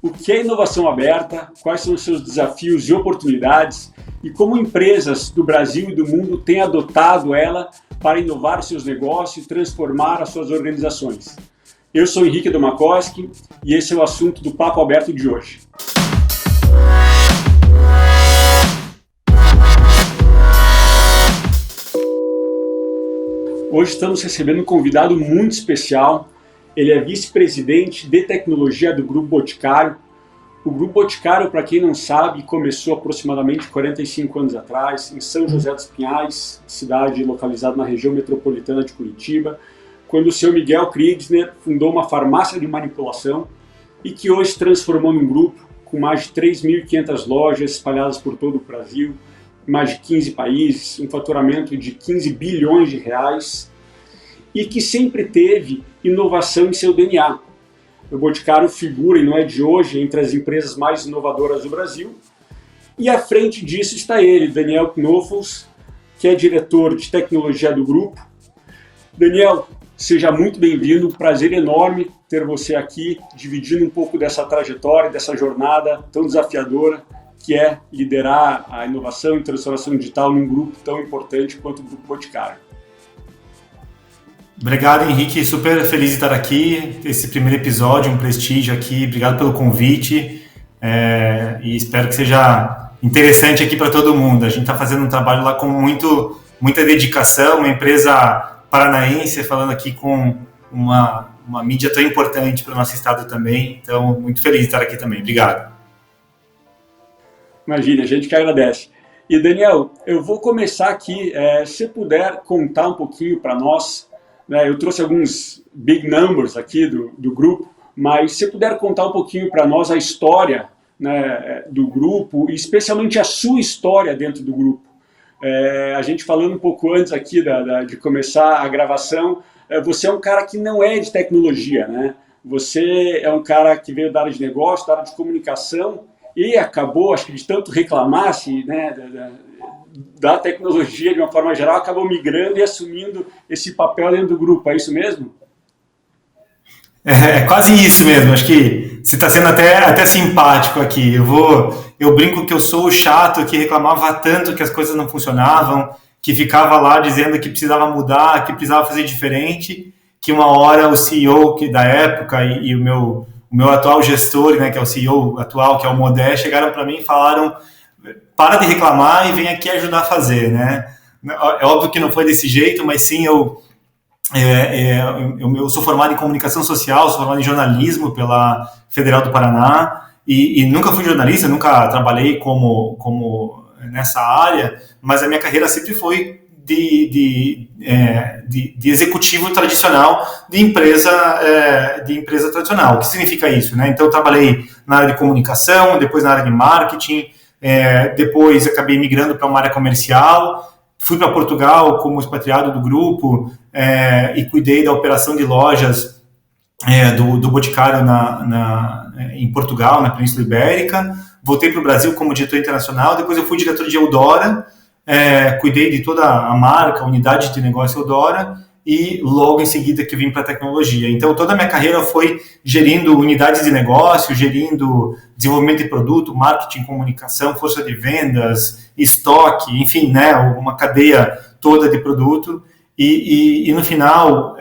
o que é inovação aberta, quais são os seus desafios e oportunidades e como empresas do Brasil e do mundo têm adotado ela para inovar seus negócios e transformar as suas organizações. Eu sou Henrique Domakoski e esse é o assunto do Papo Aberto de hoje. Hoje estamos recebendo um convidado muito especial. Ele é vice-presidente de tecnologia do Grupo Boticário. O Grupo Boticário, para quem não sabe, começou aproximadamente 45 anos atrás, em São José dos Pinhais, cidade localizada na região metropolitana de Curitiba, quando o seu Miguel Kriegner fundou uma farmácia de manipulação e que hoje se transformou num grupo com mais de 3.500 lojas espalhadas por todo o Brasil, mais de 15 países, um faturamento de 15 bilhões de reais e que sempre teve inovação em seu DNA. O Boticário figura, e não é de hoje, entre as empresas mais inovadoras do Brasil. E à frente disso está ele, Daniel Knofels, que é diretor de tecnologia do grupo. Daniel, seja muito bem-vindo, prazer enorme ter você aqui, dividindo um pouco dessa trajetória, dessa jornada tão desafiadora, que é liderar a inovação e transformação digital num grupo tão importante quanto o Grupo Boticário. Obrigado, Henrique. Super feliz de estar aqui. Esse primeiro episódio, um prestígio aqui. Obrigado pelo convite e espero que seja interessante aqui para todo mundo. A gente está fazendo um trabalho lá com muita dedicação, uma empresa paranaense, falando aqui com uma mídia tão importante para o nosso estado também. Então, muito feliz de estar aqui também. Obrigado. Imagina, a gente que agradece. E Daniel, eu vou começar aqui, se puder contar um pouquinho para nós, né, eu trouxe alguns big numbers aqui do grupo, mas se puder contar um pouquinho para nós a história, né, do grupo, e especialmente a sua história dentro do grupo. A gente falando um pouco antes aqui de começar a gravação, você é um cara que não é de tecnologia, né? Você é um cara que veio da área de negócio, da área de comunicação, e acabou, acho que de tanto reclamar né, da tecnologia de uma forma geral, acabou migrando e assumindo esse papel dentro do grupo. É isso mesmo? É quase isso mesmo. Acho que você está sendo até simpático aqui. Eu brinco que eu sou o chato que reclamava tanto que as coisas não funcionavam, que ficava lá dizendo que precisava mudar, que precisava fazer diferente, que uma hora o CEO da época e o meu atual gestor, né, que é o CEO atual, que é o Modé, chegaram para mim e falaram: para de reclamar e vem aqui ajudar a fazer, né? É óbvio que não foi desse jeito, mas sim, eu sou formado em comunicação social, sou formado em jornalismo pela Federal do Paraná e nunca fui jornalista, nunca trabalhei como nessa área, mas a minha carreira sempre foi de executivo tradicional de empresa tradicional. O que significa isso, né? Então eu trabalhei na área de comunicação, depois na área de marketing, depois acabei migrando para uma área comercial, fui para Portugal como expatriado do grupo e cuidei da operação de lojas do Boticário em Portugal, na Península Ibérica. Voltei para o Brasil como diretor internacional, depois eu fui diretor de Eudora, cuidei de toda a marca, a unidade de negócio Eudora, e logo em seguida que vim para a tecnologia. Então, toda a minha carreira foi gerindo unidades de negócio, gerindo desenvolvimento de produto, marketing, comunicação, força de vendas, estoque, enfim, né, uma cadeia toda de produto. E no final,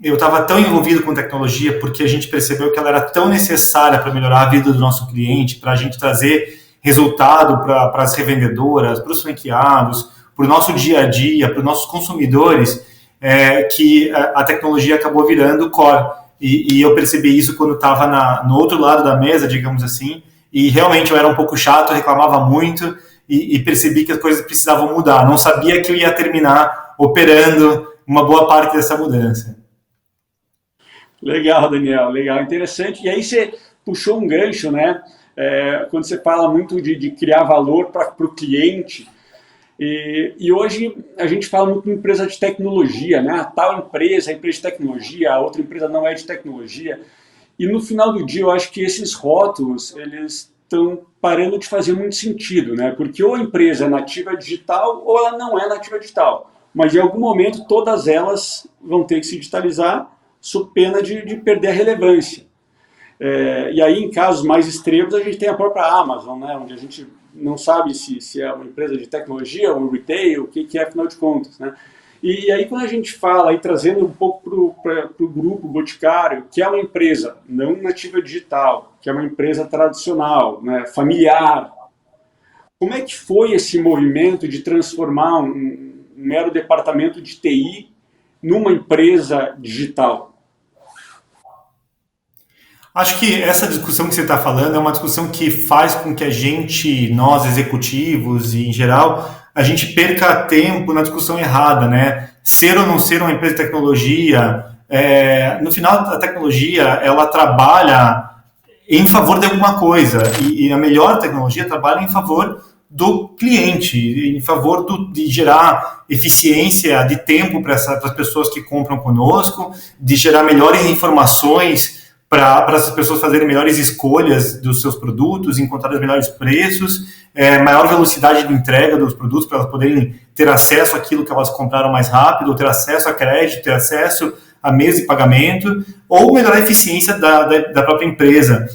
eu estava tão envolvido com tecnologia porque a gente percebeu que ela era tão necessária para melhorar a vida do nosso cliente, para a gente trazer resultado para as revendedoras, para os franqueados, para o nosso dia a dia, para os nossos consumidores, que a tecnologia acabou virando core. E eu percebi isso quando estava no outro lado da mesa, digamos assim, e realmente eu era um pouco chato, reclamava muito e percebi que as coisas precisavam mudar. Não sabia que eu ia terminar operando uma boa parte dessa mudança. Legal, Daniel, legal, interessante. E aí você puxou um gancho, né? Quando você fala muito de criar valor para o cliente, e hoje a gente fala muito em empresa de tecnologia, né? A tal empresa, a empresa de tecnologia, a outra empresa não é de tecnologia. E no final do dia eu acho que esses rótulos, eles estão parando de fazer muito sentido, né? Porque ou a empresa é nativa digital ou ela não é nativa digital. Mas em algum momento todas elas vão ter que se digitalizar sob pena de perder a relevância. E aí, em casos mais extremos, a gente tem a própria Amazon, né, onde a gente não sabe se é uma empresa de tecnologia ou um retail, o que é, afinal de contas, né? E aí, quando a gente fala, aí, trazendo um pouco para o grupo Boticário, que é uma empresa não nativa digital, que é uma empresa tradicional, né, familiar, como é que foi esse movimento de transformar um mero departamento de TI numa empresa digital? Acho que essa discussão que você está falando é uma discussão que faz com que a gente, nós executivos e em geral, a gente perca tempo na discussão errada, né? Ser ou não ser uma empresa de tecnologia, no final a tecnologia ela trabalha em favor de alguma coisa e a melhor tecnologia trabalha em favor do cliente, em favor de gerar eficiência de tempo para as pessoas que compram conosco, de gerar melhores informações para essas pessoas fazerem melhores escolhas dos seus produtos, encontrar os melhores preços, maior velocidade de entrega dos produtos para elas poderem ter acesso àquilo que elas compraram mais rápido, ou ter acesso a crédito, ter acesso a meios de pagamento, ou melhorar a eficiência da própria empresa.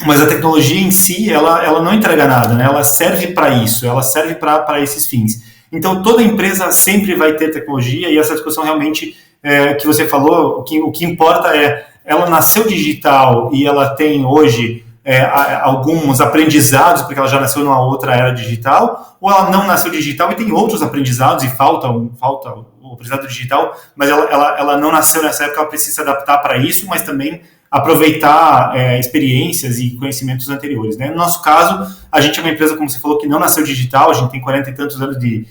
Mas a tecnologia em si, ela não entrega nada, né? Ela serve para isso, ela serve para esses fins. Então, toda empresa sempre vai ter tecnologia, e essa discussão realmente que você falou, o que importa é, ela nasceu digital e ela tem hoje alguns aprendizados, porque ela já nasceu numa outra era digital, ou ela não nasceu digital e tem outros aprendizados, e falta o aprendizado digital, mas ela não nasceu nessa época, ela precisa se adaptar para isso, mas também aproveitar experiências e conhecimentos anteriores, né? No nosso caso, a gente é uma empresa, como você falou, que não nasceu digital, a gente tem 40 e tantos anos de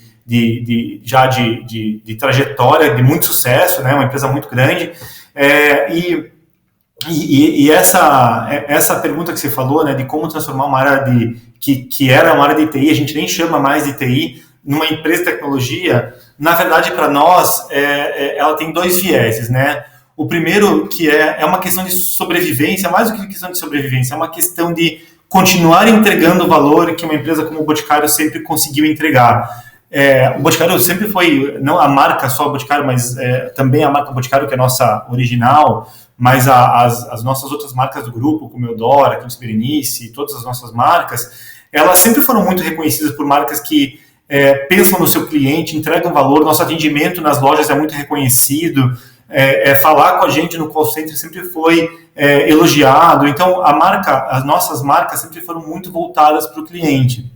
trajetória, de muito sucesso, né? Uma empresa muito grande, e essa pergunta que você falou, né, de como transformar uma área que era uma área de TI, a gente nem chama mais de TI, numa empresa de tecnologia, na verdade, para nós, ela tem dois vieses, né? O primeiro, que é uma questão de sobrevivência, mais do que questão de sobrevivência, é uma questão de continuar entregando o valor que uma empresa como o Boticário sempre conseguiu entregar. O Boticário sempre foi, não a marca só Boticário, mas também a marca Boticário, que é a nossa original, mas as nossas outras marcas do grupo, como Eudora, Quintus Berenice, todas as nossas marcas, elas sempre foram muito reconhecidas por marcas que pensam no seu cliente, entregam valor, nosso atendimento nas lojas é muito reconhecido, falar com a gente no call center sempre foi elogiado. Então, as nossas marcas sempre foram muito voltadas para o cliente.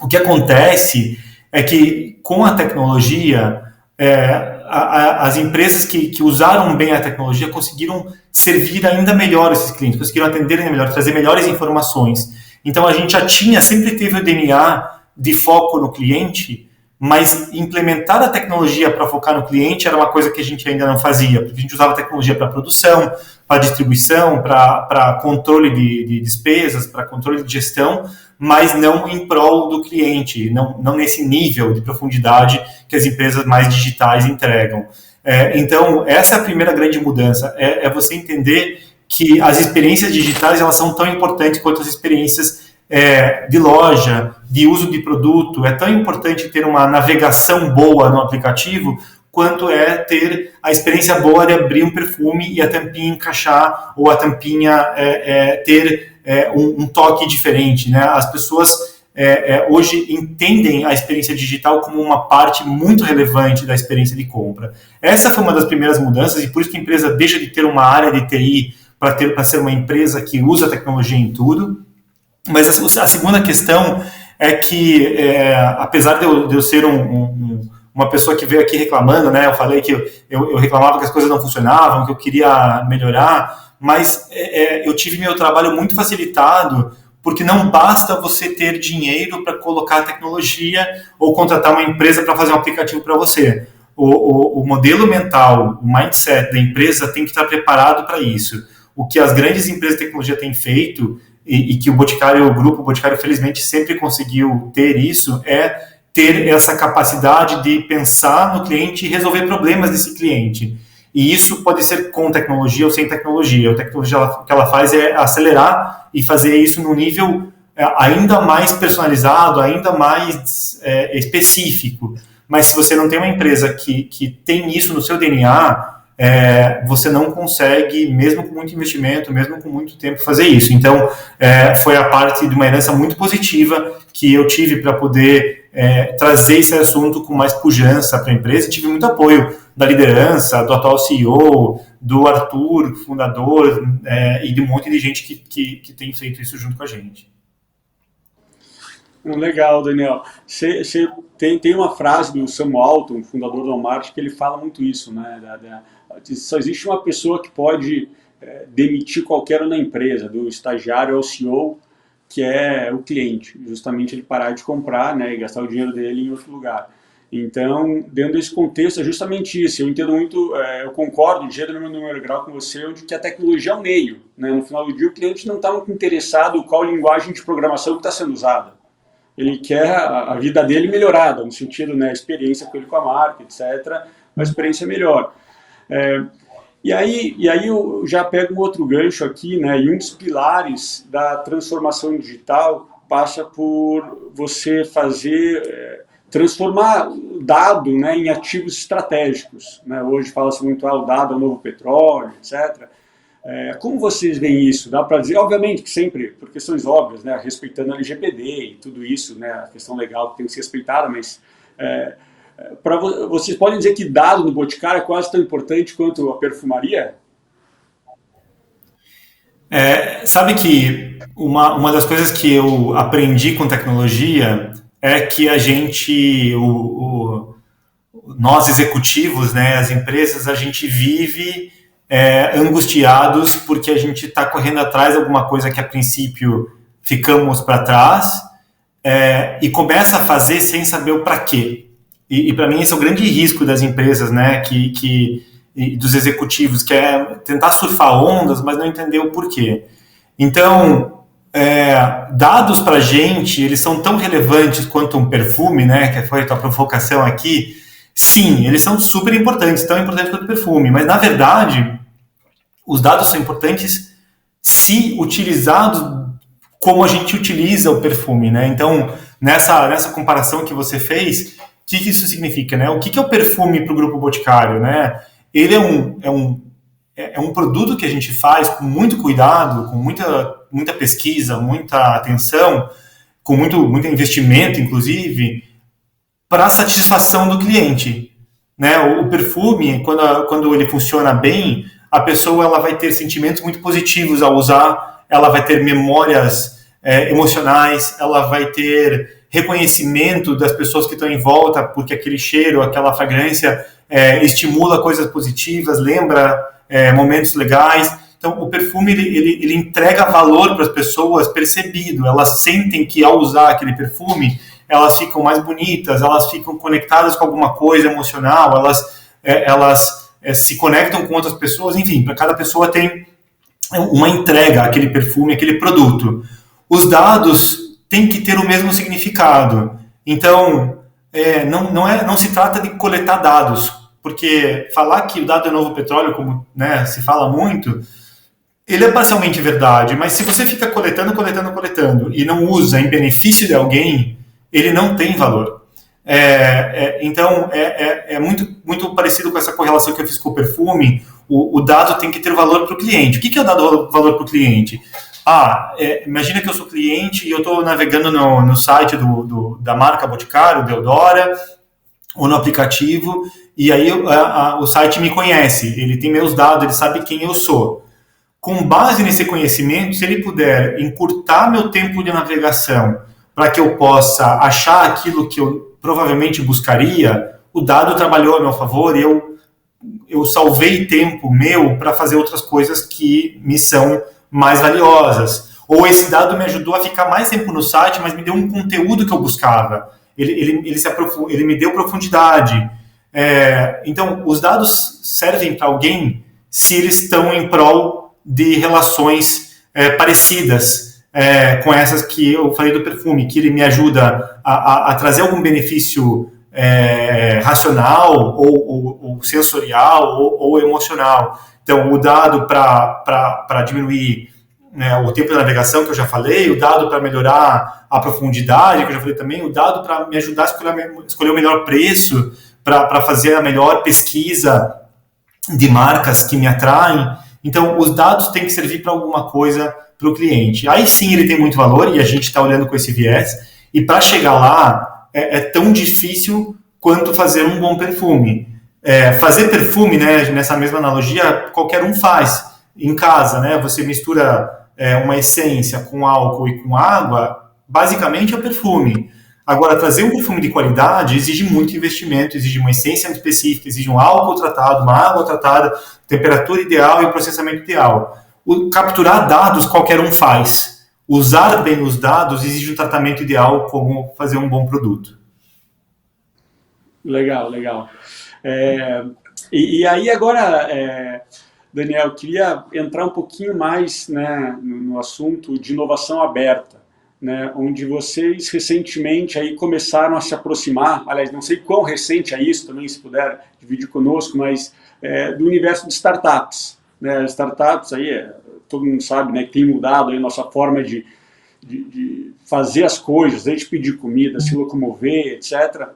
O que acontece é que, com a tecnologia, as empresas que usaram bem a tecnologia conseguiram servir ainda melhor esses clientes, conseguiram atender ainda melhor, trazer melhores informações. Então, a gente sempre teve o DNA de foco no cliente, mas implementar a tecnologia para focar no cliente era uma coisa que a gente ainda não fazia, porque a gente usava tecnologia para produção, para distribuição, para controle de despesas, para controle de gestão, mas não em prol do cliente, não nesse nível de profundidade que as empresas mais digitais entregam. Então, essa é a primeira grande mudança, é você entender que as experiências digitais elas são tão importantes quanto as experiências de loja, de uso de produto. É tão importante ter uma navegação boa no aplicativo quanto ter a experiência boa de abrir um perfume e a tampinha encaixar, ou a tampinha ter um toque diferente, né? As pessoas hoje entendem a experiência digital como uma parte muito relevante da experiência de compra. Essa foi uma das primeiras mudanças, e por isso que a empresa deixa de ter uma área de TI para ser uma empresa que usa a tecnologia em tudo. Mas a segunda questão é que, apesar de eu ser uma pessoa que veio aqui reclamando, né, eu falei que eu reclamava que as coisas não funcionavam, que eu queria melhorar, mas eu tive meu trabalho muito facilitado, porque não basta você ter dinheiro para colocar a tecnologia ou contratar uma empresa para fazer um aplicativo para você. O modelo mental, o mindset da empresa tem que estar preparado para isso. O que as grandes empresas de tecnologia têm feito, e que o Grupo Boticário, felizmente, sempre conseguiu ter isso, é ter essa capacidade de pensar no cliente e resolver problemas desse cliente. E isso pode ser com tecnologia ou sem tecnologia. A tecnologia, o que ela faz é acelerar e fazer isso num nível ainda mais personalizado, ainda mais específico. Mas se você não tem uma empresa que tem isso no seu DNA, você não consegue, mesmo com muito investimento, mesmo com muito tempo, fazer isso. Então, foi a parte de uma herança muito positiva que eu tive para poder trazer esse assunto com mais pujança para a empresa. Tive muito apoio da liderança, do atual CEO, do Arthur, fundador, e de um monte de gente que tem feito isso junto com a gente. Legal, Daniel. Tem uma frase do Sam Walton, fundador do Walmart, que ele fala muito isso, né? Só existe uma pessoa que pode demitir qualquer um na empresa, do estagiário ao CEO, que é o cliente. Justamente ele parar de comprar, né, e gastar o dinheiro dele em outro lugar. Então, dentro desse contexto, é justamente isso. Eu entendo muito, eu concordo de gênero no número grau com você, onde que a tecnologia é o meio, né? No final do dia, o cliente não está muito interessado em qual linguagem de programação que está sendo usada. Ele quer a vida dele melhorada, no sentido, né, a experiência com ele com a marca, etc., uma experiência melhor. E aí eu já pego um outro gancho aqui, né, e um dos pilares da transformação digital passa por você transformar o dado, né, em ativos estratégicos. Né? Hoje fala-se muito, o dado é o novo petróleo, etc., como vocês veem isso? Dá para dizer, obviamente que sempre, por questões óbvias, né, respeitando a LGPD e tudo isso, né, a questão legal que tem que ser respeitada, mas vocês podem dizer que dado no Boticário é quase tão importante quanto a perfumaria? Sabe que uma das coisas que eu aprendi com tecnologia é que a gente, nós executivos, né, as empresas, a gente vive angustiados porque a gente está correndo atrás de alguma coisa que a princípio ficamos para trás e começa a fazer sem saber o para quê. E para mim esse é o grande risco das empresas, né, e dos executivos, que é tentar surfar ondas, mas não entender o porquê. Então, dados para a gente, eles são tão relevantes quanto um perfume, né, que foi a tua provocação aqui. Sim, eles são super importantes, tão importantes quanto o perfume, mas na verdade os dados são importantes se utilizados como a gente utiliza o perfume, né? Então, nessa comparação que você fez, o que isso significa, né? O que é o perfume para o Grupo Boticário, né? Ele é um produto que a gente faz com muito cuidado, com muita pesquisa, muita atenção, com muito investimento, inclusive, para a satisfação do cliente, né? O perfume, quando ele funciona bem, a pessoa ela vai ter sentimentos muito positivos ao usar, ela vai ter memórias emocionais, ela vai ter reconhecimento das pessoas que estão em volta, porque aquele cheiro, aquela fragrância estimula coisas positivas, lembra momentos legais. Então, o perfume ele entrega valor para as pessoas percebido, elas sentem que ao usar aquele perfume, elas ficam mais bonitas, elas ficam conectadas com alguma coisa emocional, elas se conectam com outras pessoas, enfim, para cada pessoa tem uma entrega àquele perfume, àquele produto. Os dados têm que ter o mesmo significado. Então, não se trata de coletar dados, porque falar que o dado é novo petróleo, como, né, se fala muito, ele é parcialmente verdade, mas se você fica coletando e não usa em benefício de alguém, ele não tem valor. Então, é muito parecido com essa correlação que eu fiz com o perfume. O dado tem que ter valor para o cliente. O que é o dado valor para o cliente? Imagina que eu sou cliente e eu estou navegando no site da marca Boticário, Deodora, ou no aplicativo, e aí o site me conhece, ele tem meus dados, ele sabe quem eu sou. Com base nesse conhecimento, se ele puder encurtar meu tempo de navegação para que eu possa achar aquilo que eu provavelmente buscaria, o dado trabalhou a meu favor e eu salvei tempo meu para fazer outras coisas que me são mais valiosas. Ou esse dado me ajudou a ficar mais tempo no site, mas me deu um conteúdo que eu buscava. Ele me deu profundidade. Então, os dados servem para alguém se eles estão em prol de relações parecidas com essas que eu falei do perfume, que ele me ajuda a trazer algum benefício racional ou sensorial ou emocional. Então, o dado para diminuir o tempo de navegação, que eu já falei, o dado para melhorar a profundidade, que eu já falei também, o dado para me ajudar a escolher o melhor preço, para fazer a melhor pesquisa de marcas que me atraem. Então, os dados têm que servir para alguma coisa para o cliente. Aí sim ele tem muito valor e a gente está olhando com esse viés. E para chegar lá é tão difícil quanto fazer um bom perfume. Fazer perfume, né, nessa mesma analogia, qualquer um faz em casa, né? Você mistura uma essência com álcool e com água, basicamente é o perfume. Agora, trazer um perfume de qualidade exige muito investimento, exige uma essência específica, exige um álcool tratado, uma água tratada, temperatura ideal e o processamento ideal. Capturar dados qualquer um faz. Usar bem os dados exige um tratamento ideal, como fazer um bom produto. Legal, legal. E aí agora, Daniel, eu queria entrar um pouquinho mais, né, no assunto de inovação aberta, né, onde vocês recentemente aí começaram a se aproximar, aliás, não sei quão recente é isso também, se puder dividir conosco, mas do universo de startups. Né, startups aí, todo mundo sabe, né, que tem mudado aí a nossa forma de fazer as coisas, desde pedir comida, se locomover, etc.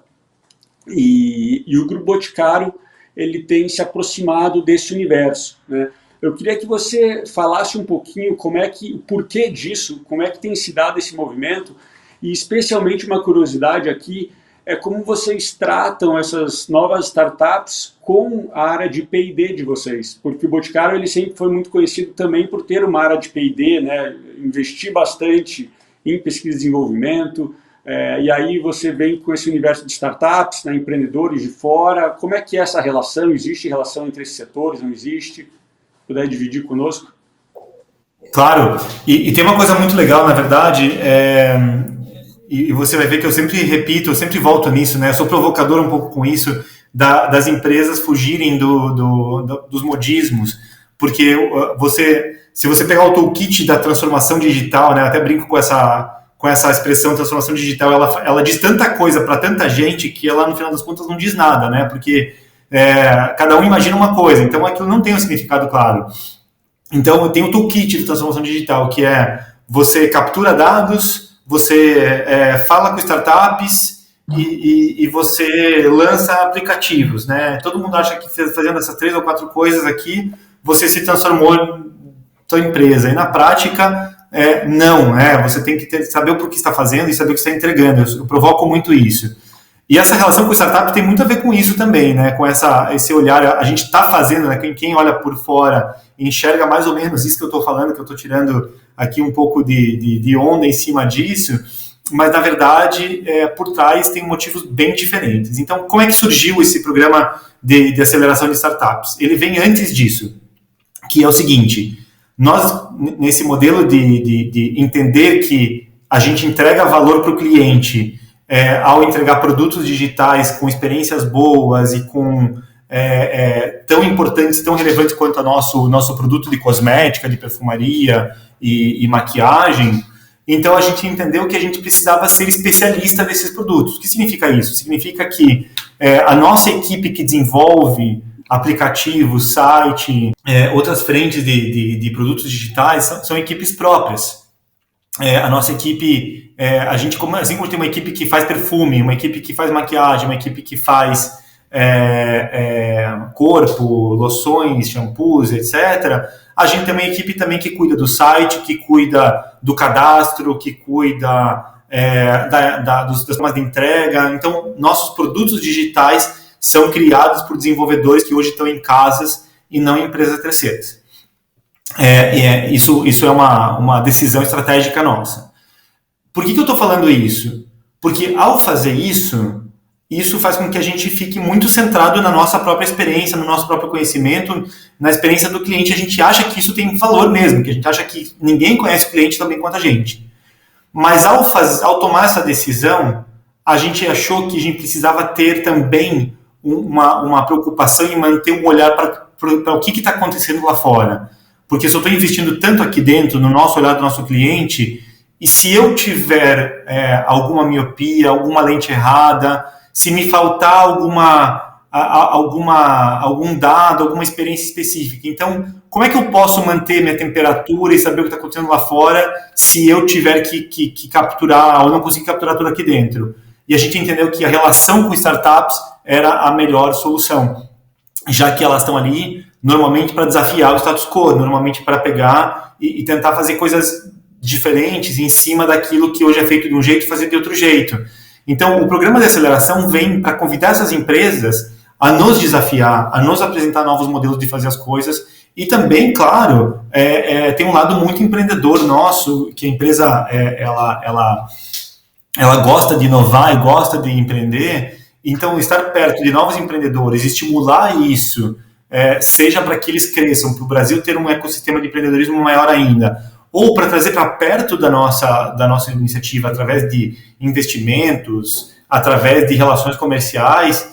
E o Grupo Boticário, ele tem se aproximado desse universo, né? Eu queria que você falasse um pouquinho o porquê disso, como é que tem se dado esse movimento, e especialmente uma curiosidade aqui, é como vocês tratam essas novas startups com a área de P&D de vocês, porque o Boticário ele sempre foi muito conhecido também por ter uma área de P&D, né? Investir bastante em pesquisa e desenvolvimento, e aí você vem com esse universo de startups, né, empreendedores de fora. Como é que é essa relação? Existe relação entre esses setores? Não existe? Puder dividir conosco? Claro, e tem uma coisa muito legal, na verdade, e você vai ver que eu sempre repito, eu sempre volto nisso, né? Eu sou provocador um pouco com isso, das empresas fugirem dos modismos, porque se você pegar o toolkit da transformação digital, né? Eu até brinco com essa expressão transformação digital, ela diz tanta coisa para tanta gente que ela, no final das contas, não diz nada, né? Porque cada um imagina uma coisa, então aquilo não tem um significado claro. Então, tem o toolkit de transformação digital, que é você captura dados, você fala com startups e você lança aplicativos, né? Todo mundo acha que fazendo essas 3 ou 4 coisas aqui, você se transformou em sua empresa. E na prática, não, você tem que saber o que está fazendo e saber o que está entregando. Eu provoco muito isso. E essa relação com o startup tem muito a ver com isso também, né? Com esse olhar, a gente está fazendo, né? Quem olha por fora enxerga mais ou menos isso que eu estou falando, que eu estou tirando aqui um pouco de onda em cima disso, mas na verdade, por trás tem motivos bem diferentes. Então, como é que surgiu esse programa de aceleração de startups? Ele vem antes disso, que é o seguinte: nós, nesse modelo de entender que a gente entrega valor para o cliente ao entregar produtos digitais com experiências boas e com tão importantes, tão relevantes quanto o nosso produto de cosmética, de perfumaria e maquiagem, então a gente entendeu que a gente precisava ser especialista desses produtos. O que significa isso? Significa que a nossa equipe que desenvolve aplicativos, site, outras frentes de produtos digitais são equipes próprias. A nossa equipe, assim como tem uma equipe que faz perfume, uma equipe que faz maquiagem, uma equipe que faz corpo, loções, shampoos, etc., a gente tem uma equipe também que cuida do site, que cuida do cadastro, que cuida dos sistemas de entrega. Então, nossos produtos digitais são criados por desenvolvedores que hoje estão em casas e não em empresas terceiras. Isso é uma decisão estratégica nossa. Por que eu estou falando isso? Porque ao fazer isso faz com que a gente fique muito centrado na nossa própria experiência, no nosso próprio conhecimento, na experiência do cliente. A gente acha que isso tem valor mesmo, que a gente acha que ninguém conhece o cliente tão bem quanto a gente. Mas ao tomar essa decisão, a gente achou que a gente precisava ter também uma preocupação em manter um olhar para o que está acontecendo lá fora. Porque se eu estou investindo tanto aqui dentro, no nosso olhar do nosso cliente, e se eu tiver alguma miopia, alguma lente errada, se me faltar algum dado, alguma experiência específica. Então, como é que eu posso manter minha temperatura e saber o que está acontecendo lá fora se eu tiver que capturar ou não conseguir capturar tudo aqui dentro? E a gente entendeu que a relação com startups era a melhor solução, já que elas estão ali normalmente para desafiar o status quo, normalmente para pegar e tentar fazer coisas diferentes em cima daquilo que hoje é feito de um jeito e fazer de outro jeito. Então, o programa de aceleração vem para convidar essas empresas a nos desafiar, a nos apresentar novos modelos de fazer as coisas e também, claro, tem um lado muito empreendedor nosso, que a empresa ela gosta de inovar e gosta de empreender. Então, estar perto de novos empreendedores, estimular isso, seja para que eles cresçam, para o Brasil ter um ecossistema de empreendedorismo maior ainda, ou para trazer para perto da nossa iniciativa através de investimentos, através de relações comerciais,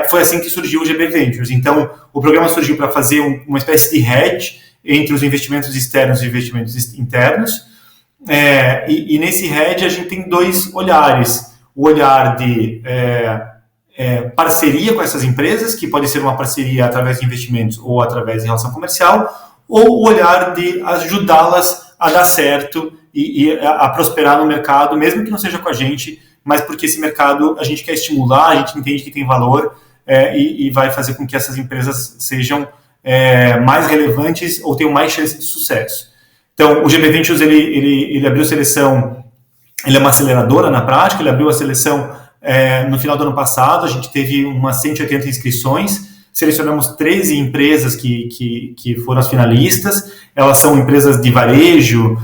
foi assim que surgiu o GB Ventures. Então, o programa surgiu para fazer uma espécie de hedge entre os investimentos externos e investimentos internos, e nesse hedge a gente tem dois olhares. O olhar de parceria com essas empresas, que pode ser uma parceria através de investimentos ou através de relação comercial, ou o olhar de ajudá-las a dar certo e a prosperar no mercado, mesmo que não seja com a gente, mas porque esse mercado a gente quer estimular, a gente entende que tem valor e vai fazer com que essas empresas sejam mais relevantes ou tenham mais chance de sucesso. Então, o GB Ventures, ele abriu seleção, ele é uma aceleradora na prática, ele abriu a seleção no final do ano passado, a gente teve umas 180 inscrições, selecionamos 13 empresas que foram as finalistas. Elas são empresas de varejo,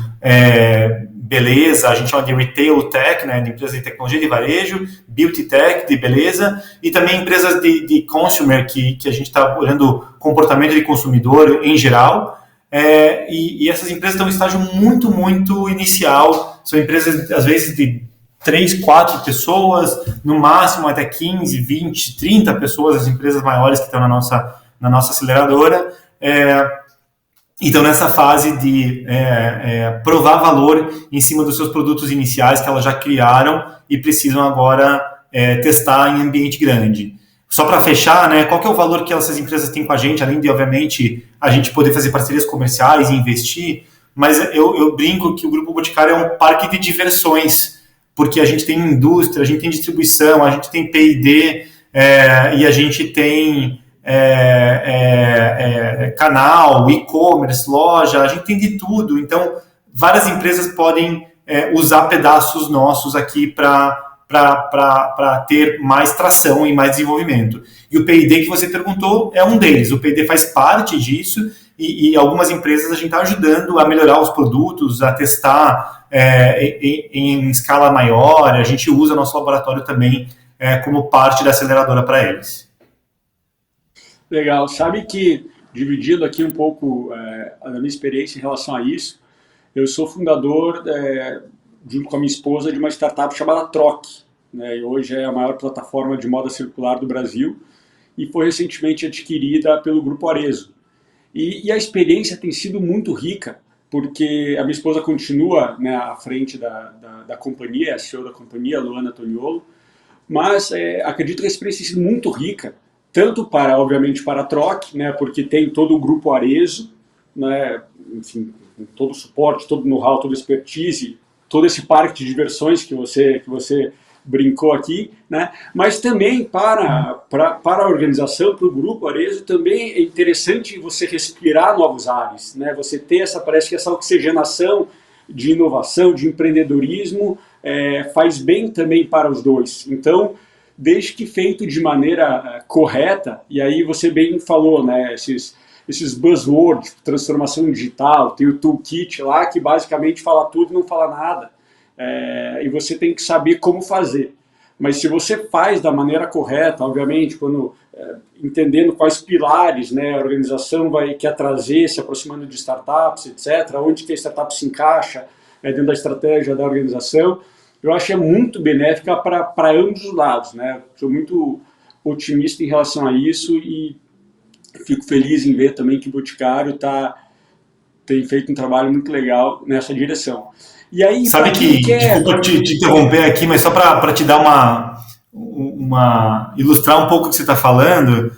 beleza, a gente chama de retail tech, né, de empresas de tecnologia de varejo, beauty tech de beleza, e também empresas de consumer, que a gente está olhando comportamento de consumidor em geral. E essas empresas estão em estágio muito, muito inicial. São empresas, às vezes, de 3, 4 pessoas, no máximo até 15, 20, 30 pessoas, as empresas maiores que estão na nossa aceleradora. Então, nessa fase de provar valor em cima dos seus produtos iniciais que elas já criaram e precisam agora testar em ambiente grande. Só para fechar, né, qual que é o valor que essas empresas têm com a gente, além de, obviamente, a gente poder fazer parcerias comerciais e investir, mas eu brinco que o Grupo Boticário é um parque de diversões, porque a gente tem indústria, a gente tem distribuição, a gente tem P&D, e a gente tem canal, e-commerce, loja, a gente tem de tudo. Então, várias empresas podem usar pedaços nossos aqui para ter mais tração e mais desenvolvimento. E o P&D que você perguntou é um deles. O P&D faz parte disso e algumas empresas a gente está ajudando a melhorar os produtos, a testar em escala maior. A gente usa nosso laboratório também como parte da aceleradora para eles. Legal. Sabe que, dividindo aqui um pouco a minha experiência em relação a isso, eu sou fundador, junto com a minha esposa, de uma startup chamada Troc, né? E hoje é a maior plataforma de moda circular do Brasil e foi recentemente adquirida pelo Grupo Arezzo. E a experiência tem sido muito rica, porque a minha esposa continua, né, à frente da companhia, a CEO da companhia, Luana Toniolo, mas acredito que a experiência tem sido muito rica, tanto para, obviamente, para a Troc, né, porque tem todo o Grupo Arezzo, né, enfim, todo o suporte, todo o know-how, toda a expertise, todo esse parque de diversões que você brincou aqui, né? Mas também para a organização, para o Grupo Arezzo, também é interessante você respirar novos ares, né? Você ter parece que essa oxigenação de inovação, de empreendedorismo, faz bem também para os dois. Então, desde que feito de maneira correta, e aí você bem falou, né? Esses buzzwords, transformação digital, tem o toolkit lá que basicamente fala tudo e não fala nada. E você tem que saber como fazer. Mas se você faz da maneira correta, obviamente, entendendo quais pilares, né, a organização quer trazer, se aproximando de startups, etc., onde que a startup se encaixa dentro da estratégia da organização, eu acho que é muito benéfica para ambos os lados, né? Sou muito otimista em relação a isso e fico feliz em ver também que o Boticário tem feito um trabalho muito legal nessa direção. E aí, sabe desculpa te interromper aqui, mas só para te dar ilustrar um pouco o que você está falando,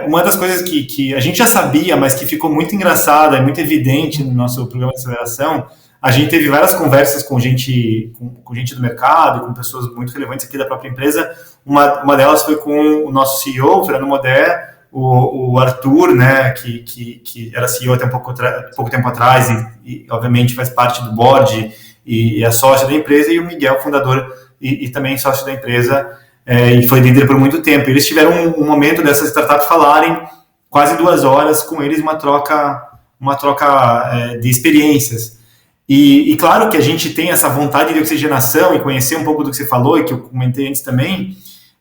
uma das coisas que a gente já sabia, mas que ficou muito engraçada e muito evidente no nosso programa de aceleração, a gente teve várias conversas com gente do mercado, com pessoas muito relevantes aqui da própria empresa. Uma delas foi com o nosso CEO, Fernando Modé, o Arthur, né, que era CEO até pouco tempo atrás e obviamente faz parte do board e é sócio da empresa, e o Miguel, fundador e também sócio da empresa, e foi líder por muito tempo. Eles tiveram um momento dessas startups falarem quase 2 horas com eles, uma troca de experiências. E claro que a gente tem essa vontade de oxigenação e conhecer um pouco do que você falou e que eu comentei antes também,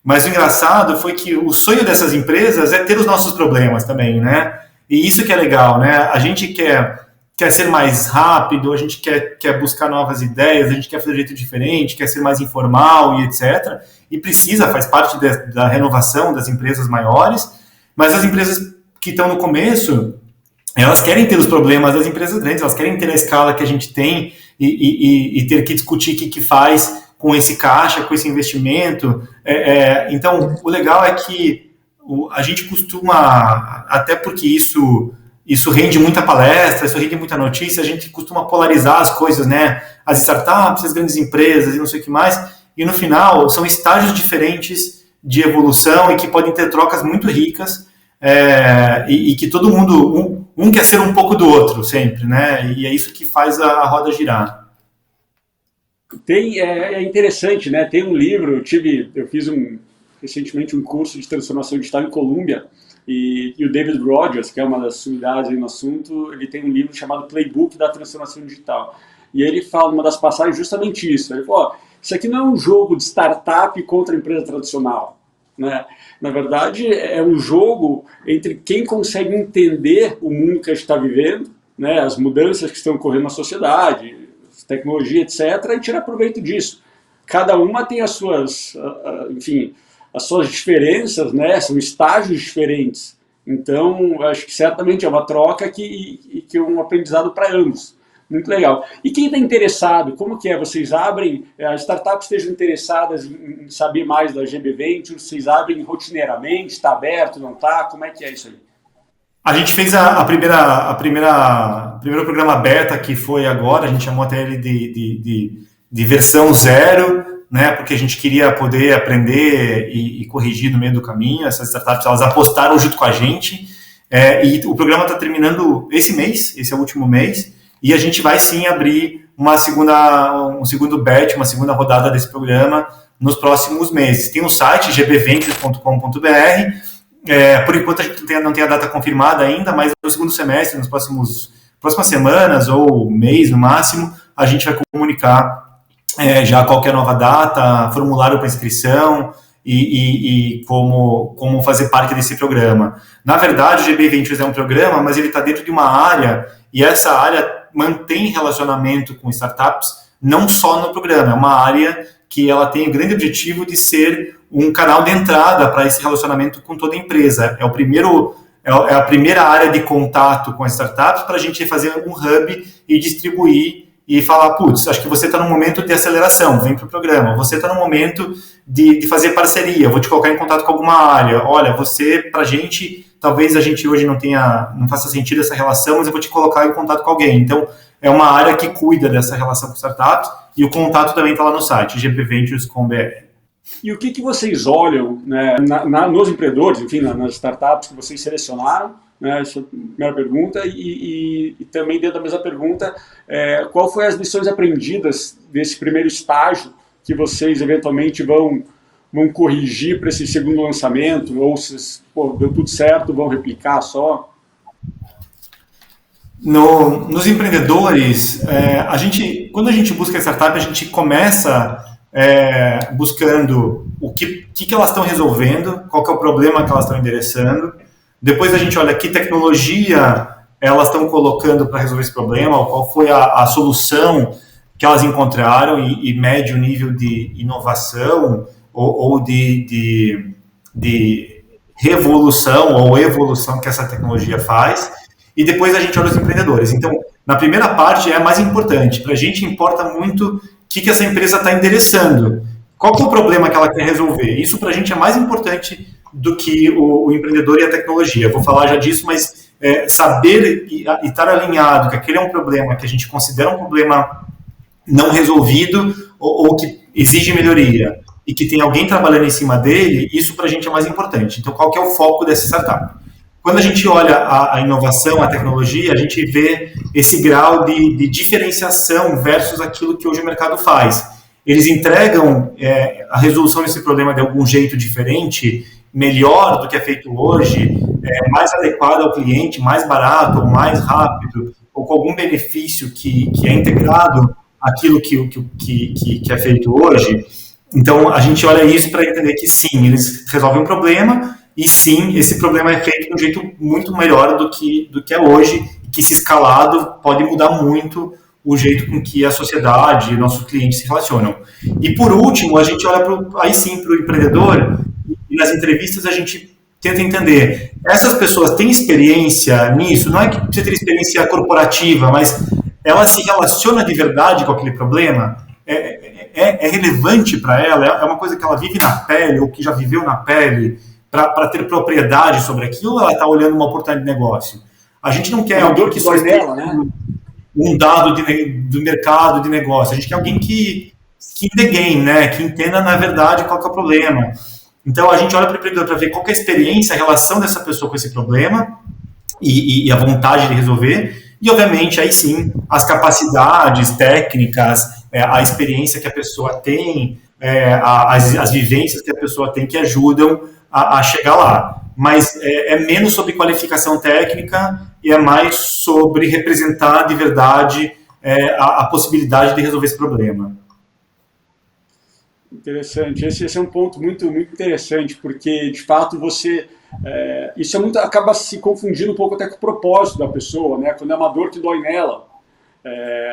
mas o engraçado foi que o sonho dessas empresas é ter os nossos problemas também, né? E isso que é legal, né? A gente quer ser mais rápido, a gente quer buscar novas ideias, a gente quer fazer de um jeito diferente, quer ser mais informal e etc. E faz parte da renovação das empresas maiores, mas as empresas que estão no começo, elas querem ter os problemas das empresas grandes, elas querem ter a escala que a gente tem e ter que discutir o que faz com esse caixa, com esse investimento. Então, o legal é que a gente costuma, até porque isso rende muita palestra, isso rende muita notícia, a gente costuma polarizar as coisas, né? As startups, as grandes empresas e não sei o que mais, e no final são estágios diferentes de evolução e que podem ter trocas muito ricas, e que todo mundo, um quer ser um pouco do outro sempre, né? E é isso que faz a roda girar. É interessante, né? Tem um livro, eu fiz recentemente um curso de transformação digital em Colômbia, e o David Rogers, que é uma das sumidades aí no assunto, ele tem um livro chamado Playbook da Transformação Digital. E ele fala, uma das passagens, justamente isso. Ele falou, isso aqui não é um jogo de startup contra a empresa tradicional, né? Na verdade, é um jogo entre quem consegue entender o mundo que a gente está vivendo, né? As mudanças que estão ocorrendo na sociedade, tecnologia, etc., e tirar proveito disso. Cada uma tem as suas, enfim, as suas diferenças, né? São estágios diferentes. Então, acho que certamente é uma troca que é um aprendizado para ambos. Muito legal. E quem está interessado, como que é? Vocês abrem, as startups estejam interessadas em saber mais da GB Ventures, vocês abrem rotineiramente, está aberto, não está? Como é que é isso aí? A gente fez primeiro programa beta, que foi agora, a gente chamou até ele de versão 0, né, porque a gente queria poder aprender e corrigir no meio do caminho. Essas startups, elas apostaram junto com a gente, e o programa está terminando esse mês, esse é o último mês, e a gente vai sim abrir um segundo batch, uma segunda rodada desse programa nos próximos meses. Tem o site gbventures.com.br. Por enquanto a gente não tem a data confirmada ainda, mas no segundo semestre, nas próximas semanas ou mês no máximo, a gente vai comunicar já qualquer nova data, formulário para inscrição e como fazer parte desse programa. Na verdade, o GB Ventures é um programa, mas ele está dentro de uma área, e essa área mantém relacionamento com startups não só no programa, é uma área que ela tem o grande objetivo de ser um canal de entrada para esse relacionamento com toda a empresa. É a primeira área de contato com as startups para a gente fazer um hub e distribuir e falar, putz, acho que você está no momento de aceleração, vem para o programa. Você está no momento de fazer parceria, vou te colocar em contato com alguma área. Olha, você, para a gente, talvez a gente hoje não faça sentido essa relação, mas eu vou te colocar em contato com alguém. Então, é uma área que cuida dessa relação com startups, e o contato também está lá no site, gbventures.com.br. E o que vocês olham, né, nos empreendedores, enfim, nas startups que vocês selecionaram, né, essa é a primeira pergunta, e também dentro da mesma pergunta, qual foi as lições aprendidas desse primeiro estágio que vocês eventualmente vão corrigir para esse segundo lançamento, ou se deu tudo certo, vão replicar só? Nos empreendedores, quando a gente busca startup, a gente começa buscando o que elas estão resolvendo, qual que é o problema que elas estão endereçando. Depois a gente olha que tecnologia elas estão colocando para resolver esse problema, qual foi a solução que elas encontraram e mede o nível de inovação ou de revolução ou evolução que essa tecnologia faz. E depois a gente olha os empreendedores. Então, na primeira parte é a mais importante. Para a gente importa muito o que essa empresa está endereçando. Qual que é o problema que ela quer resolver? Isso para a gente é mais importante do que o empreendedor e a tecnologia. Vou falar já disso, mas saber e estar alinhado que aquele é um problema que a gente considera um problema não resolvido ou que exige melhoria e que tem alguém trabalhando em cima dele, isso para a gente é mais importante. Então, qual que é o foco dessa startup? quando a gente olha a inovação, a tecnologia, a gente vê esse grau de diferenciação versus aquilo que hoje o mercado faz. Eles entregam a resolução desse problema de algum jeito diferente, melhor do que é feito hoje, mais adequado ao cliente, mais barato, ou mais rápido, ou com algum benefício que é integrado àquilo que é feito hoje. Então, a gente olha isso para entender que sim, eles resolvem um problema, e sim, esse problema é feito de um jeito muito melhor do que é hoje, e que, se escalado, pode mudar muito o jeito com que a sociedade e nossos clientes se relacionam. E, por último, a gente olha aí sim para o empreendedor, e nas entrevistas a gente tenta entender, essas pessoas têm experiência nisso? Não é que precisa ter experiência corporativa, mas ela se relaciona de verdade com aquele problema? É relevante para ela? É uma coisa que ela vive na pele, ou que já viveu na pele, para ter propriedade sobre aquilo, ou ela está olhando uma oportunidade de negócio? A gente não quer alguém que só nela, né? Um dado do mercado de negócio. A gente quer alguém que in the game, né? Que entenda, na verdade, qual que é o problema. Então, a gente olha para o empreendedor para ver qual que é a experiência, a relação dessa pessoa com esse problema e a vontade de resolver. E, obviamente, aí sim, as capacidades técnicas, a experiência que a pessoa tem, as vivências que a pessoa tem que ajudam a chegar lá. Mas é menos sobre qualificação técnica e é mais sobre representar de verdade a possibilidade de resolver esse problema. Interessante. Esse é um ponto muito, muito interessante, porque, de fato, isso acaba se confundindo um pouco até com o propósito da pessoa, né? Quando é uma dor que dói nela.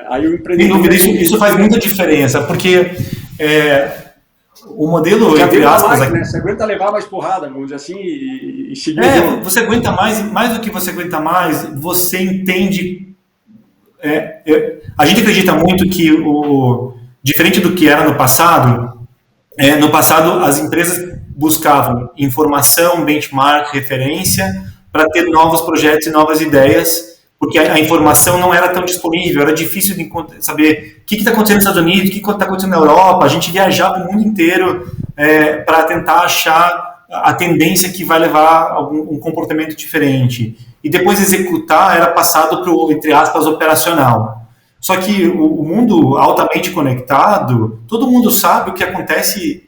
Aí o empreendedor... Isso faz muita diferença, porque o modelo, entre aspas... Mais, né? Você aguenta levar mais porrada, vamos dizer assim, e seguir... Você aguenta mais do que você aguenta mais, você entende... a gente acredita muito que, diferente do que era no passado as empresas buscavam informação, benchmark, referência, para ter novos projetos e novas ideias, porque a informação não era tão disponível, era difícil de saber o que está acontecendo nos Estados Unidos, o que está acontecendo na Europa. A gente viajava o mundo inteiro para tentar achar a tendência que vai levar a um comportamento diferente. E depois executar era passado para o, entre aspas, operacional. Só que o mundo altamente conectado, todo mundo sabe o que acontece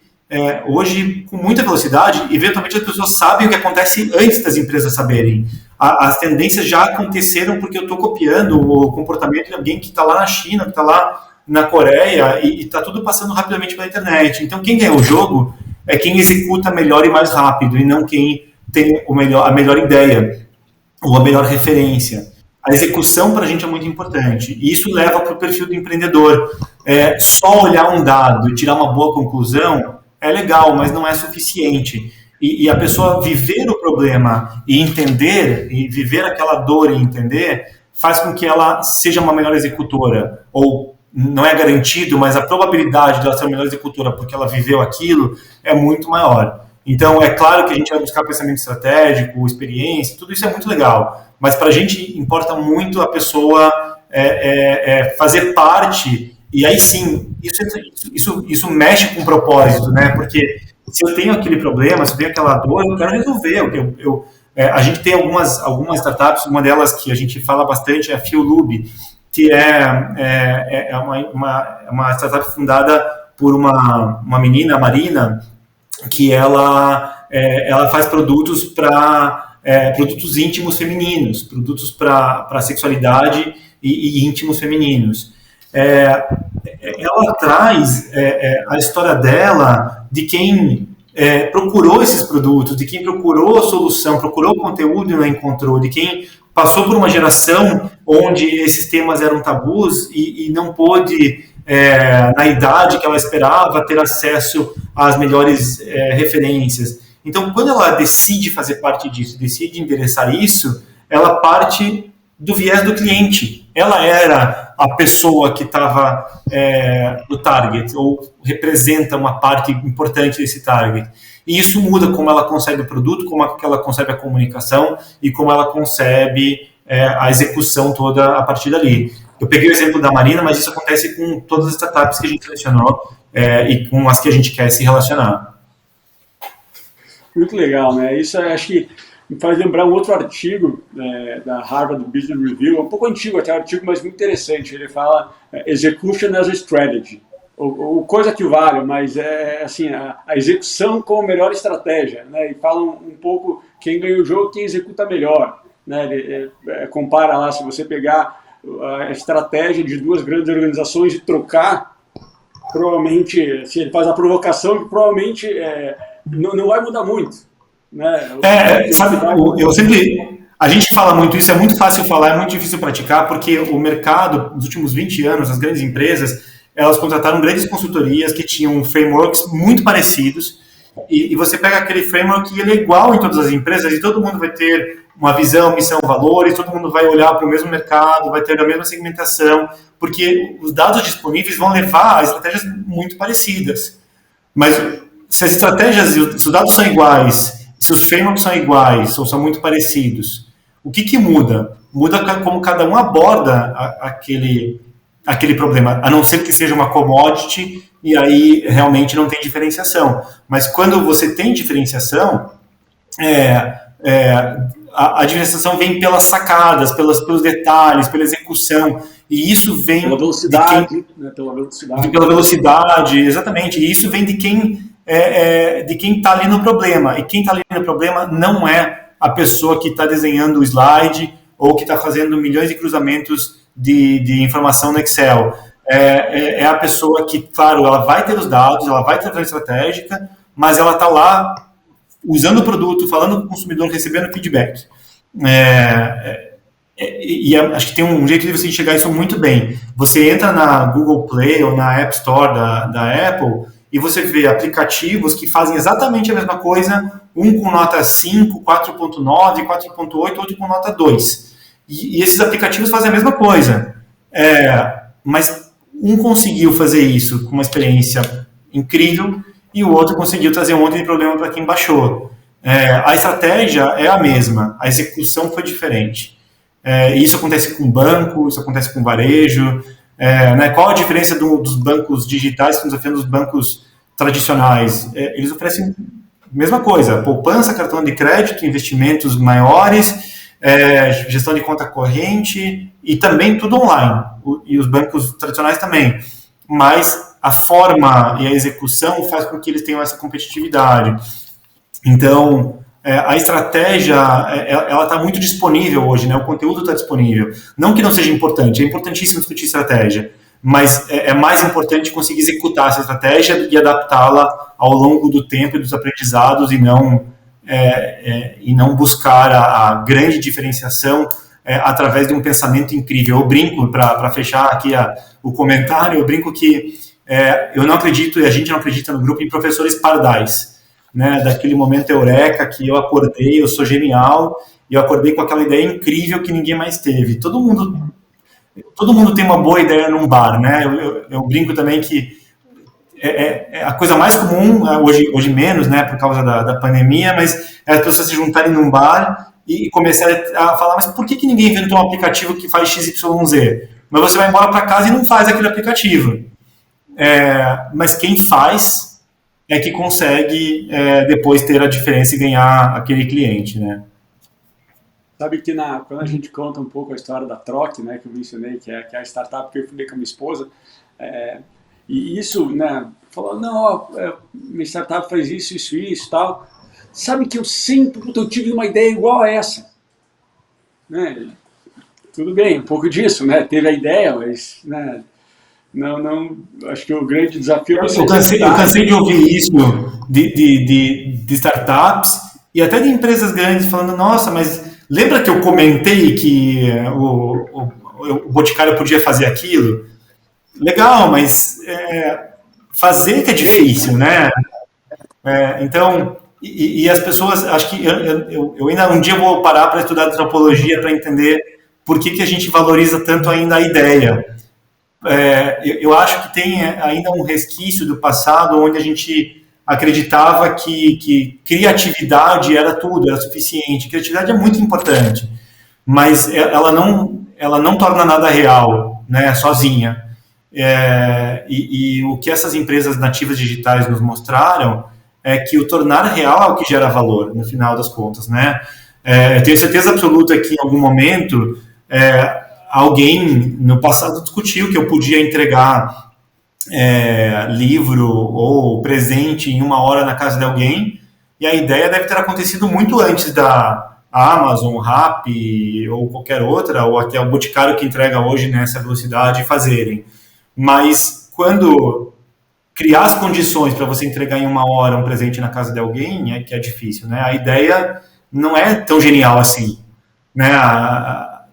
hoje com muita velocidade, e eventualmente as pessoas sabem o que acontece antes das empresas saberem. As tendências já aconteceram porque eu estou copiando o comportamento de alguém que está lá na China, que está lá na Coreia, e está tudo passando rapidamente pela internet. Então, quem ganha o jogo é quem executa melhor e mais rápido, e não quem tem a melhor ideia ou a melhor referência. A execução para a gente é muito importante, e isso leva para o perfil do empreendedor. Só olhar um dado e tirar uma boa conclusão é legal, mas não é suficiente. E a pessoa viver o problema e entender, e viver aquela dor e entender, faz com que ela seja uma melhor executora. Ou não é garantido, mas a probabilidade de ela ser uma melhor executora porque ela viveu aquilo é muito maior. Então, é claro que a gente vai buscar pensamento estratégico, experiência, tudo isso é muito legal. Mas para a gente importa muito a pessoa fazer parte, e aí sim, isso mexe com o propósito, né? Porque se eu tenho aquele problema, se eu tenho aquela dor, eu quero resolver. A gente tem algumas startups, uma delas que a gente fala bastante é a FeelLube, que é uma startup fundada por uma menina, a Marina, que ela faz produtos para produtos íntimos femininos, produtos para sexualidade e íntimos femininos. Ela traz a história dela, de quem procurou esses produtos, de quem procurou a solução, procurou o conteúdo e não encontrou, de quem passou por uma geração onde esses temas eram tabus e não pôde, na idade que ela esperava, ter acesso às melhores referências. Então, quando ela decide fazer parte disso, decide endereçar isso, ela parte do viés do cliente. Ela era a pessoa que estava no target, ou representa uma parte importante desse target. E isso muda como ela concebe o produto, como ela concebe a comunicação e como ela concebe a execução toda a partir dali. Eu peguei o exemplo da Marina, mas isso acontece com todas as startups que a gente selecionou e com as que a gente quer se relacionar. Muito legal, né? Isso acho que me faz lembrar um outro artigo da Harvard Business Review, um pouco antigo até o artigo, mas muito interessante. Ele fala Execution as a Strategy, ou coisa que vale, mas assim, a execução como a melhor estratégia, né? E fala um pouco quem ganha o jogo, quem executa melhor, né? Ele compara lá, se você pegar a estratégia de duas grandes organizações e trocar, provavelmente, se ele faz a provocação, provavelmente não vai mudar muito, né? Sabe, a gente fala muito isso, é muito fácil falar, é muito difícil praticar, porque o mercado, nos últimos 20 anos, as grandes empresas, elas contrataram grandes consultorias que tinham frameworks muito parecidos, e você pega aquele framework e ele é igual em todas as empresas, e todo mundo vai ter uma visão, missão, valores, todo mundo vai olhar para o mesmo mercado, vai ter a mesma segmentação, porque os dados disponíveis vão levar a estratégias muito parecidas. Mas se as estratégias, se os dados são iguais, se os frameworks são iguais ou são muito parecidos, o que muda? Muda como cada um aborda aquele problema, a não ser que seja uma commodity e aí realmente não tem diferenciação. Mas quando você tem diferenciação, a diferenciação vem pelas sacadas, pelos detalhes, pela execução, e isso vem pela velocidade, pela velocidade, exatamente, e isso vem de quem está ali no problema, e quem está ali no problema não é a pessoa que está desenhando o slide ou que está fazendo milhões de cruzamentos de informação no Excel. É a pessoa que, claro, ela vai ter os dados, ela vai ter a visão estratégica, mas ela está lá usando o produto, falando com o consumidor, recebendo feedback. Acho que tem um jeito de você enxergar isso muito bem. Você entra na Google Play ou na App Store da Apple e você vê aplicativos que fazem exatamente a mesma coisa, um com nota 5, 4.9, 4.8, outro com nota 2. E esses aplicativos fazem a mesma coisa. Mas um conseguiu fazer isso com uma experiência incrível e o outro conseguiu trazer um monte de problema para quem baixou. A estratégia é a mesma, a execução foi diferente. Isso acontece com banco, isso acontece com varejo. Qual a diferença dos bancos digitais que estão desafiando os bancos tradicionais? Eles oferecem a mesma coisa, poupança, cartão de crédito, investimentos maiores, gestão de conta corrente e também tudo online. E os bancos tradicionais também. Mas a forma e a execução faz com que eles tenham essa competitividade. Então, a estratégia, ela está muito disponível hoje, né? O conteúdo está disponível. Não que não seja importante, é importantíssimo discutir estratégia, mas é mais importante conseguir executar essa estratégia e adaptá-la ao longo do tempo e dos aprendizados e não buscar a grande diferenciação através de um pensamento incrível. Eu brinco, para fechar aqui o comentário, eu brinco que eu não acredito, e a gente não acredita no grupo, em professores pardais. Né, daquele momento eureka que eu acordei, eu sou genial, e eu acordei com aquela ideia incrível que ninguém mais teve. Todo mundo tem uma boa ideia num bar, né? Eu brinco também que a coisa mais comum, hoje menos, né, por causa da pandemia, mas é as pessoas se juntarem num bar e começarem a falar, mas por que ninguém inventou um aplicativo que faz XYZ? Mas você vai embora para casa e não faz aquele aplicativo. Mas quem faz é que consegue depois ter a diferença e ganhar aquele cliente, né? Sabe que quando a gente conta um pouco a história da Troc, né, que eu mencionei, que é a startup que eu fundei com a minha esposa, e isso, né, falou, não, minha startup faz isso, tal. Sabe que eu tive uma ideia igual a essa. Né? Tudo bem, um pouco disso, né? Teve a ideia, mas... Né, não, acho que o grande desafio é eu cansei de ouvir isso de startups e até de empresas grandes falando, nossa, mas lembra que eu comentei que o Boticário podia fazer aquilo? Legal, mas fazer que é difícil, né? Então, e as pessoas, acho que eu ainda um dia vou parar para estudar antropologia para entender por que a gente valoriza tanto ainda a ideia. Eu acho que tem ainda um resquício do passado onde a gente acreditava que criatividade era tudo, era suficiente. Criatividade é muito importante, mas ela não torna nada real, né, sozinha. E o que essas empresas nativas digitais nos mostraram é que o tornar real é o que gera valor, no final das contas, né? Eu tenho certeza absoluta que em algum momento alguém no passado discutiu que eu podia entregar livro ou presente em 1 hora na casa de alguém, e a ideia deve ter acontecido muito antes da Amazon, Rappi ou qualquer outra, ou até o Boticário que entrega hoje nessa velocidade fazerem. Mas quando criar as condições para você entregar em 1 hora um presente na casa de alguém que é difícil, né? A ideia não é tão genial assim, né?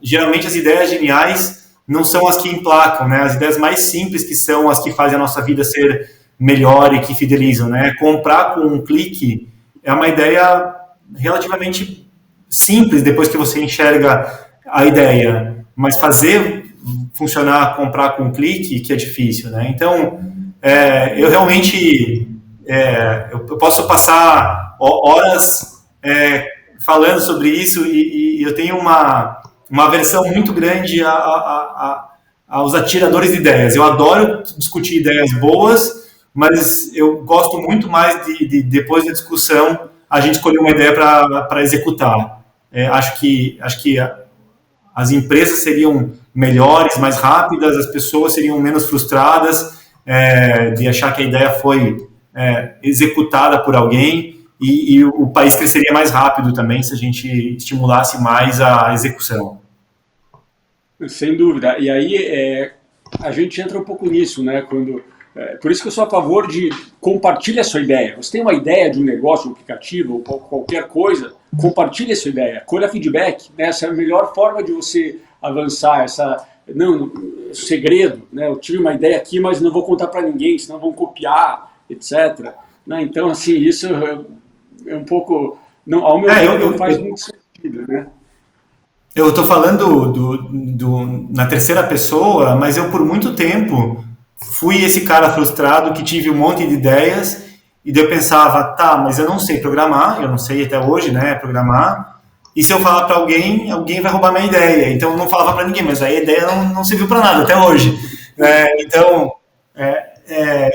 Geralmente as ideias geniais não são as que emplacam, né? As ideias mais simples que são as que fazem a nossa vida ser melhor e que fidelizam, né? Comprar com um clique é uma ideia relativamente simples depois que você enxerga a ideia, mas fazer funcionar, comprar com um clique, que é difícil, né? Então, eu realmente eu posso passar horas falando sobre isso e eu tenho uma aversão muito grande aos atiradores de ideias. Eu adoro discutir ideias boas, mas eu gosto muito mais de depois da discussão, a gente escolher uma ideia para executar. Acho que as empresas seriam melhores, mais rápidas, as pessoas seriam menos frustradas de achar que a ideia foi executada por alguém, e o país cresceria mais rápido também se a gente estimulasse mais a execução. Sem dúvida. E aí a gente entra um pouco nisso, né? Por isso que eu sou a favor de compartilhar a sua ideia. Você tem uma ideia de um negócio, um aplicativo, ou qualquer coisa, compartilhe a sua ideia, colha feedback, né? Essa é a melhor forma de você avançar, segredo, né? Eu tive uma ideia aqui, mas não vou contar para ninguém, senão vão copiar, etc. Né? Então, assim, isso é um pouco... Não, ao meu ver, não faz muito sentido, né? Eu estou falando na terceira pessoa, mas eu por muito tempo fui esse cara frustrado que tive um monte de ideias e daí eu pensava, tá, mas eu não sei programar, eu não sei até hoje, né, programar, e se eu falar para alguém, alguém vai roubar minha ideia. Então eu não falava para ninguém, mas aí a ideia não serviu para nada até hoje. Então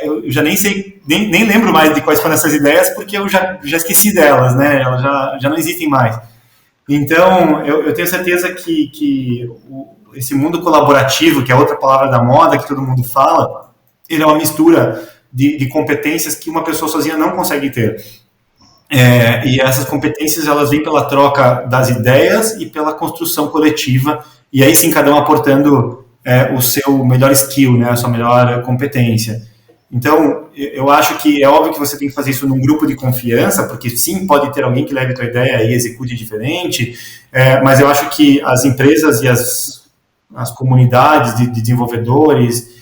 eu já nem sei, nem lembro mais de quais foram essas ideias, porque eu já esqueci delas, né, elas já não existem mais. Então eu tenho certeza que esse mundo colaborativo, que é outra palavra da moda que todo mundo fala, ele é uma mistura de competências que uma pessoa sozinha não consegue ter. E essas competências, elas vêm pela troca das ideias e pela construção coletiva, e aí sim cada um aportando o seu melhor skill, né, a sua melhor competência. Então, eu acho que é óbvio que você tem que fazer isso num grupo de confiança, porque sim, pode ter alguém que leve a tua ideia e execute diferente, mas eu acho que as empresas e as comunidades de desenvolvedores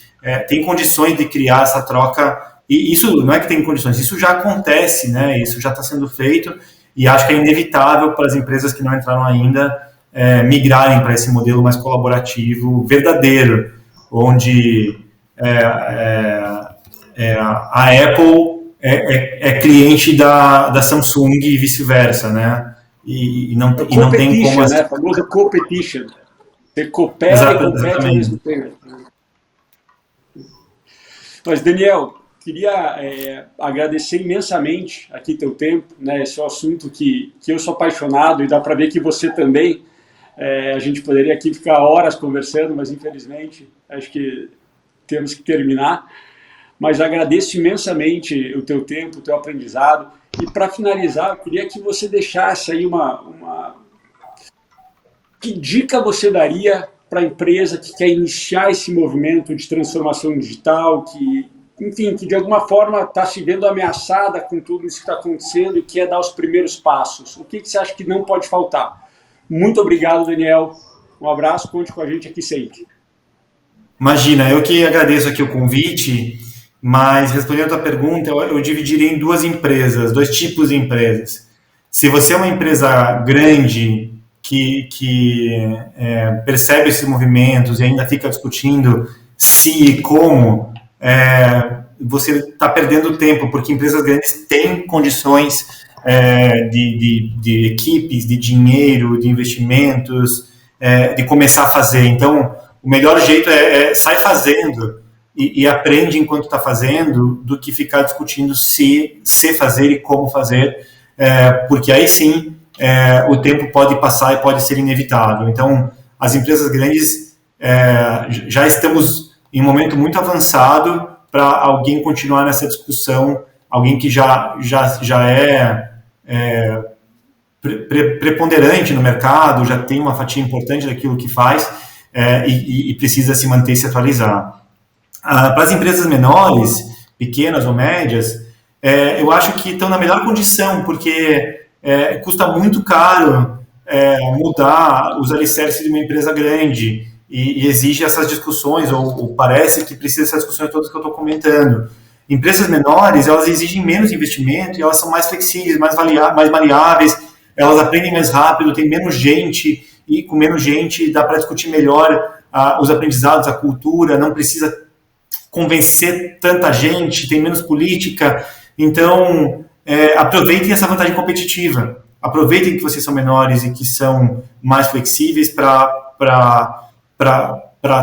têm condições de criar essa troca. E isso não é que tem condições, isso já acontece, né? Isso já está sendo feito, e acho que é inevitável para as empresas que não entraram ainda migrarem para esse modelo mais colaborativo, verdadeiro, onde a Apple é cliente da Samsung e vice-versa, né? E não tem como... né? A famosa competition. Você coopera e compete ao mesmo tempo. Mas, Daniel, queria agradecer imensamente aqui teu tempo, né? Esse é um assunto que eu sou apaixonado e dá para ver que você também. A gente poderia aqui ficar horas conversando, mas infelizmente acho que temos que terminar. Mas agradeço imensamente o teu tempo, o teu aprendizado. E para finalizar, eu queria que você deixasse aí Que dica você daria para a empresa que quer iniciar esse movimento de transformação digital, que de alguma forma está se vendo ameaçada com tudo isso que está acontecendo e quer dar os primeiros passos? O que você acha que não pode faltar? Muito obrigado, Daniel. Um abraço, conte com a gente aqui sempre. Imagina, eu que agradeço aqui o convite, mas respondendo a tua pergunta, eu dividiria em dois tipos de empresas. Se você é uma empresa grande que percebe esses movimentos e ainda fica discutindo se e como, você está perdendo tempo, porque empresas grandes têm condições de equipes, de dinheiro, de investimentos, de começar a fazer. Então, o melhor jeito sai fazendo e aprende enquanto está fazendo, do que ficar discutindo se fazer e como fazer, porque aí sim o tempo pode passar e pode ser inevitável. Então, as empresas grandes, já estamos em um momento muito avançado para alguém continuar nessa discussão, alguém que já é preponderante no mercado, já tem uma fatia importante daquilo que faz e precisa se manter e se atualizar. Para as empresas menores, pequenas ou médias, eu acho que estão na melhor condição, porque custa muito caro mudar os alicerces de uma empresa grande e exige essas discussões, ou parece que precisa dessas discussões todas que eu estou comentando. Empresas menores, elas exigem menos investimento e elas são mais flexíveis, mais maleáveis, elas aprendem mais rápido, tem menos gente, e com menos gente dá para discutir melhor os aprendizados, a cultura, não precisa convencer tanta gente, tem menos política. Então, aproveitem essa vantagem competitiva, aproveitem que vocês são menores e que são mais flexíveis para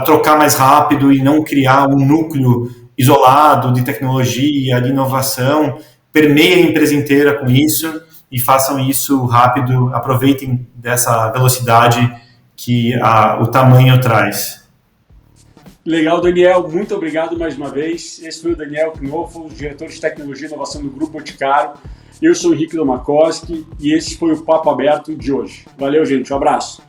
trocar mais rápido e não criar um núcleo isolado de tecnologia, de inovação. Permeiem a empresa inteira com isso e façam isso rápido, aproveitem dessa velocidade que o tamanho traz. Legal, Daniel, muito obrigado mais uma vez. Esse foi o Daniel Knofel, diretor de Tecnologia e Inovação do Grupo Boticário. Eu sou o Henrique Domakoski e esse foi o Papo Aberto de hoje. Valeu, gente, um abraço.